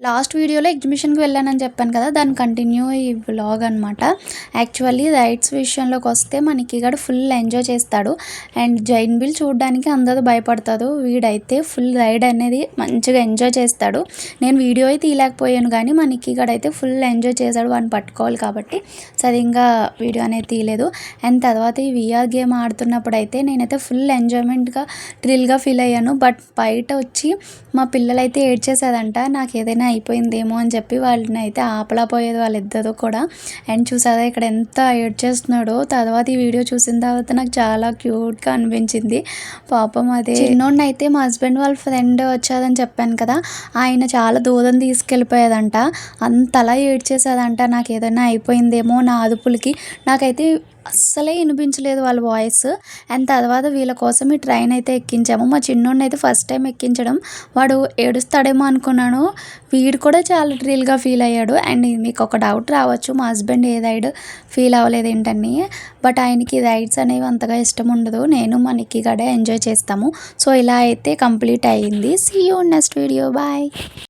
Last వీడియోలో ఎగ్జిబిషన్కి వెళ్ళానని చెప్పాను కదా, దాని కంటిన్యూ ఈ వ్లాగ్ అనమాట. యాక్చువల్లీ రైడ్స్ విషయంలోకి వస్తే మనకి ఇక్కడ ఫుల్ ఎంజాయ్ చేస్తాడు. అండ్ జైన్ వీల్ చూడడానికి అందరూ భయపడతారు, వీడైతే ఫుల్ రైడ్ అనేది మంచిగా ఎంజాయ్ చేస్తాడు. నేను వీడియో అయితే తీయలేకపోయాను, కానీ మనకి ఇక్కడైతే ఫుల్ ఎంజాయ్ చేశాడు. వాడిని పట్టుకోవాలి కాబట్టి సరిగ్గా వీడియో అనేది తీయలేదు. అండ్ తర్వాత ఈ విఆర్ గేమ్ ఆడుతున్నప్పుడు అయితే నేనైతే ఫుల్ ఎంజాయ్మెంట్గా థ్రిల్గా ఫీల్ అయ్యాను. బట్ బయట వచ్చి మా పిల్లలైతే ఏడ్చేసేదంట, నాకు ఏదైనా అయిపోయిందేమో అని చెప్పి వాళ్ళని అయితే ఆపలేకపోయేది వాళ్ళిద్దరూ కూడా. అండ్ చూసారా ఇక్కడ ఎంత ఏడ్చేస్తున్నాడో. తర్వాత ఈ వీడియో చూసిన తర్వాత నాకు చాలా క్యూట్గా అనిపించింది పాపం. అదే చిన్నోడిని అయితే మా హస్బెండ్ వాళ్ళ ఫ్రెండ్ వచ్చారని చెప్పాను కదా, ఆయన చాలా దూరం తీసుకెళ్ళిపోయేదంట, అంతలా ఏడ్చేసేదంట. నాకు ఏదైనా అయిపోయిందేమో నా అదుపులకి. నాకైతే అస్సలే వినిపించలేదు వాళ్ళ వాయిస్. అండ్ తర్వాత వీళ్ళ కోసం ఈ ట్రైన్ అయితే ఎక్కించాము. మా చిన్నోడిని అయితే ఫస్ట్ టైం ఎక్కించడం, వాడు ఏడుస్తాడేమో అనుకున్నాను, వీడు కూడా చాలా థ్రిల్గా ఫీల్ అయ్యాడు. అండ్ మీకు ఒక డౌట్ రావచ్చు, మా హస్బెండ్ ఏ రైడ్ ఫీల్ అవ్వలేదు ఏంటని. బట్ ఆయనకి రైడ్స్ అనేవి అంతగా ఇష్టం ఉండదు, నేను మనకి కూడా ఎంజాయ్ చేస్తాము. సో ఇలా అయితే కంప్లీట్ అయ్యింది. See you next video, bye.